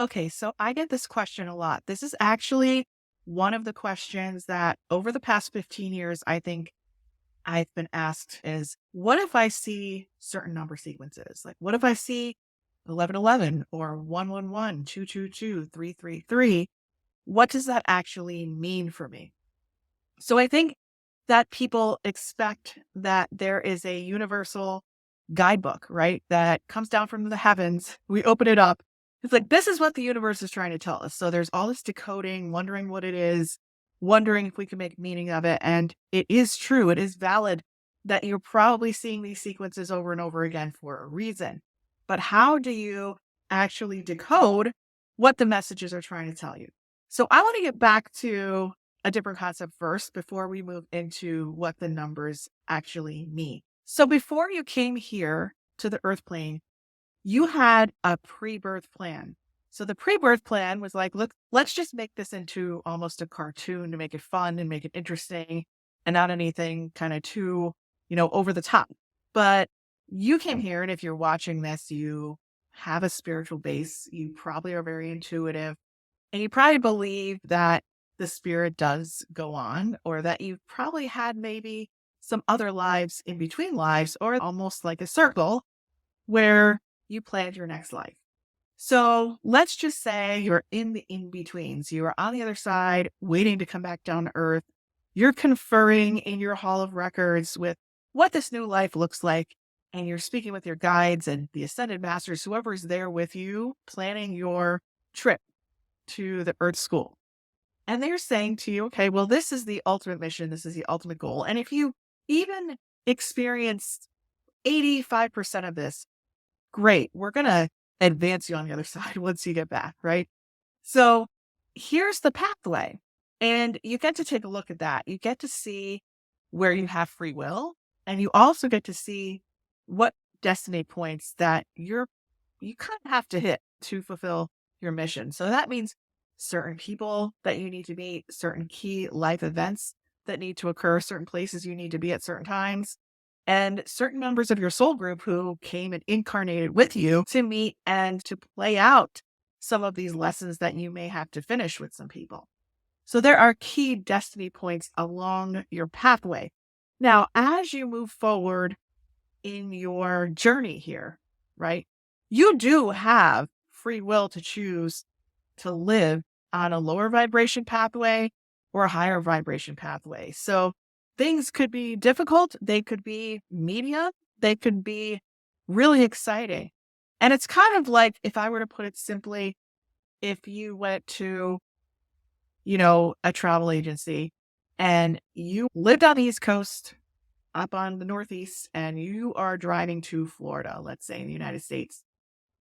Okay, so I get this question a lot. This is actually one of the questions that over the past 15 years, I think I've been asked is what if I see certain number sequences? Like, what if I see 1111 or 111, 222, 333? What does that actually mean for me? So I think that people expect that there is a universal guidebook, right? That comes down from the heavens. We open it up. It's like, this is what the universe is trying to tell us. So there's all this decoding, wondering what it is, wondering if we can make meaning of it. And it is true. It is valid that you're probably seeing these sequences over and over again for a reason. But how do you actually decode what the messages are trying to tell you? So I want to get back to a different concept first before we move into what the numbers actually mean. So before you came here to the earth plane, you had a pre-birth plan. So the pre-birth plan was like, look, let's just make this into almost a cartoon to make it fun and make it interesting and not anything kind of too, over the top. But you came here, and if you're watching this, you have a spiritual base. You probably are very intuitive, and you probably believe that the spirit does go on, or that you've probably had maybe some other lives in between lives, or almost like a circle where you planned your next life. So let's just say you're in the in betweens. You are on the other side, waiting to come back down to earth. You're conferring in your hall of records with what this new life looks like. And you're speaking with your guides and the ascended masters, whoever is there with you, planning your trip to the earth school. And they're saying to you, okay, well, this is the ultimate mission. This is the ultimate goal. And if you even experience 85% of this, great. We're going to advance you on the other side once you get back, right? So here's the pathway. And you get to take a look at that. You get to see where you have free will. And you also get to see what destiny points that you kind of have to hit to fulfill your mission. So that means certain people that you need to meet, certain key life events that need to occur, certain places you need to be at certain times, and certain members of your soul group who came and incarnated with you to meet and to play out some of these lessons that you may have to finish with some people. So there are key destiny points along your pathway. Now, as you move forward in your journey here, right, you do have free will to choose to live on a lower vibration pathway or a higher vibration pathway. So things could be difficult. They could be medium. They could be really exciting. And it's kind of like, if I were to put it simply, if you went to, a travel agency and you lived on the East Coast, up on the Northeast, and you are driving to Florida, let's say in the United States.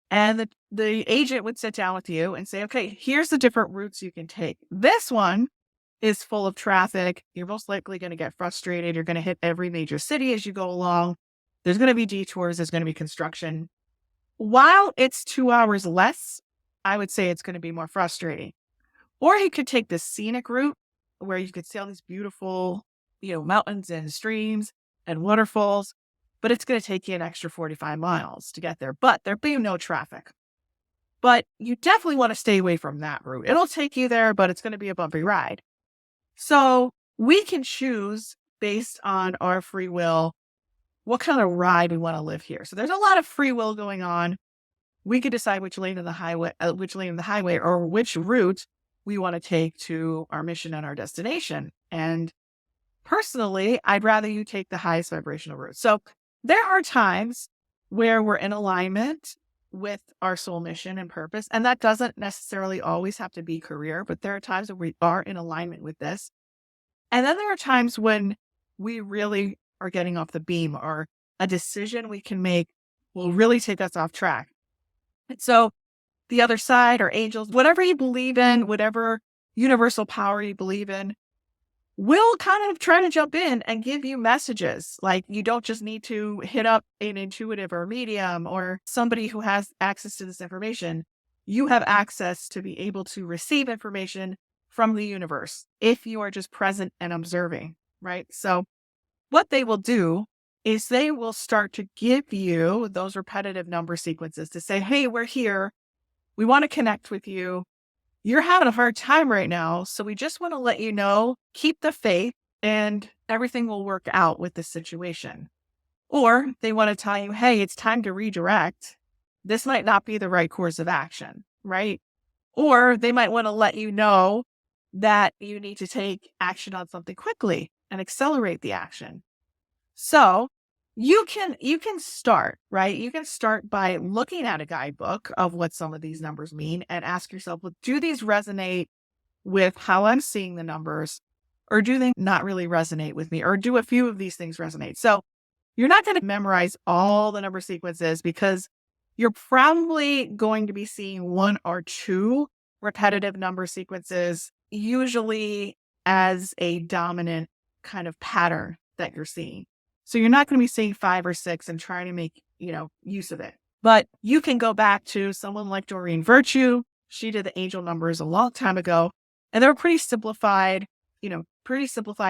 And the agent would sit down with you and say, okay, here's the different routes you can take. This one is full of traffic. You're most likely going to get frustrated. You're going to hit every major city as you go along. There's going to be detours. There's going to be construction. While it's 2 hours less, I would say it's going to be more frustrating. Or you could take the scenic route where you could see all these beautiful, mountains and streams and waterfalls, but it's going to take you an extra 45 miles to get there. But there'll be no traffic. But you definitely want to stay away from that route. It'll take you there, but it's going to be a bumpy ride. So we can choose based on our free will what kind of ride we want to live here. So there's a lot of free will going on. We could decide which lane of the highway, or which route we want to take to our mission and our destination. And personally, I'd rather you take the highest vibrational route. So there are times where we're in alignment with our soul mission and purpose. And that doesn't necessarily always have to be career, but there are times when we are in alignment with this. And then there are times when we really are getting off the beam, or a decision we can make will really take us off track. And so the other side, or angels, whatever you believe in, whatever universal power you believe in, will kind of try to jump in and give you messages. Like, you don't just need to hit up an intuitive or medium or somebody who has access to this information. You have access to be able to receive information from the universe if you are just present and observing, right? So what they will do is they will start to give you those repetitive number sequences to say, hey, we're here. We want to connect with you. You're having a hard time right now. So we just want to let you know, keep the faith and everything will work out with this situation. Or they want to tell you, hey, it's time to redirect. This might not be the right course of action, right? Or they might want to let you know that you need to take action on something quickly and accelerate the action. So you can start, right? You can start by looking at a guidebook of what some of these numbers mean and ask yourself, well, do these resonate with how I'm seeing the numbers? Or do they not really resonate with me? Or do a few of these things resonate? So you're not going to memorize all the number sequences because you're probably going to be seeing one or two repetitive number sequences, usually as a dominant kind of pattern that you're seeing. So you're not going to be seeing 5 or 6 and trying to make, use of it. But you can go back to someone like Doreen Virtue. She did the angel numbers a long time ago, and they were pretty simplified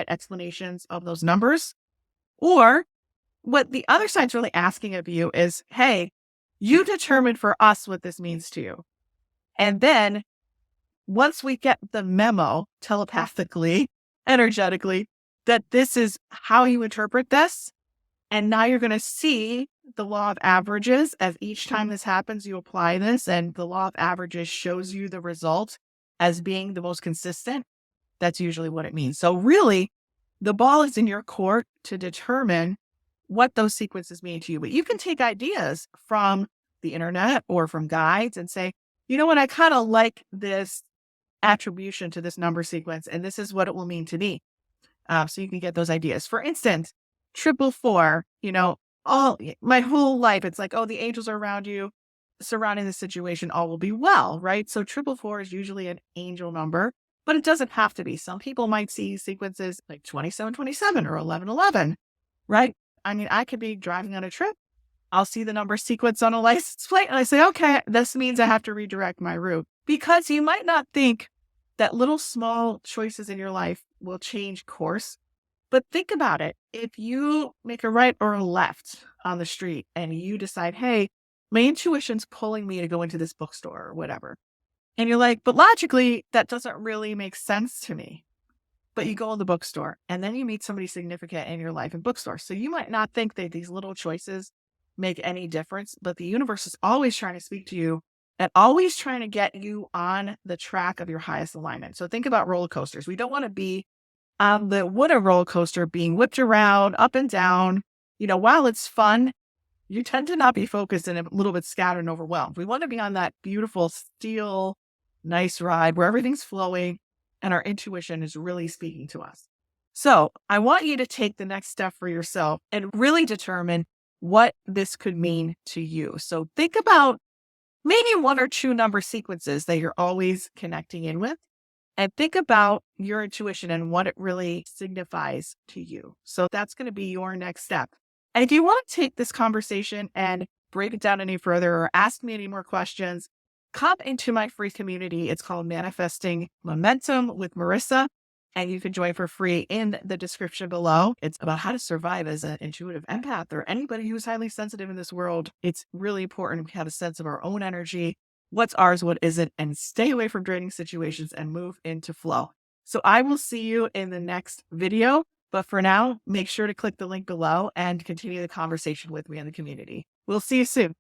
explanations of those numbers. Or what the other side's really asking of you is, hey, you determine for us what this means to you. And then once we get the memo telepathically, energetically, that this is how you interpret this, and now you're going to see the law of averages as each time this happens, you apply this, and the law of averages shows you the result as being the most consistent. That's usually what it means. So really, the ball is in your court to determine what those sequences mean to you. But you can take ideas from the internet or from guides and say, you know what, I kind of like this attribution to this number sequence, and this is what it will mean to me. So you can get those ideas. For instance, 444, all my whole life, it's like, oh, the angels are around you, surrounding the situation, all will be well, right? So 444 is usually an angel number, but it doesn't have to be. Some people might see sequences like 2727 or 1111, right? I mean, I could be driving on a trip. I'll see the number sequence on a license plate and I say, okay, this means I have to redirect my route, because you might not think that little small choices in your life will change course. But think about it. If you make a right or a left on the street and you decide, hey, my intuition's pulling me to go into this bookstore or whatever. And you're like, but logically, that doesn't really make sense to me. But you go in the bookstore and then you meet somebody significant in your life in bookstore. So you might not think that these little choices make any difference, but the universe is always trying to speak to you and always trying to get you on the track of your highest alignment. So think about roller coasters. We don't want to be on the water roller coaster being whipped around up and down. While it's fun, you tend to not be focused and a little bit scattered and overwhelmed. We want to be on that beautiful, still, nice ride where everything's flowing and our intuition is really speaking to us. So I want you to take the next step for yourself and really determine what this could mean to you. So think about maybe one or two number sequences that you're always connecting in with, and think about your intuition and what it really signifies to you. So that's going to be your next step. And if you want to take this conversation and break it down any further or ask me any more questions, come into my free community. It's called Manifesting Momentum with Marisa, and you can join for free in the description below. It's about how to survive as an intuitive empath or anybody who's highly sensitive in this world. It's really important to have a sense of our own energy, what's ours, what isn't, and stay away from draining situations and move into flow. So I will see you in the next video. But for now, make sure to click the link below and continue the conversation with me in the community. We'll see you soon.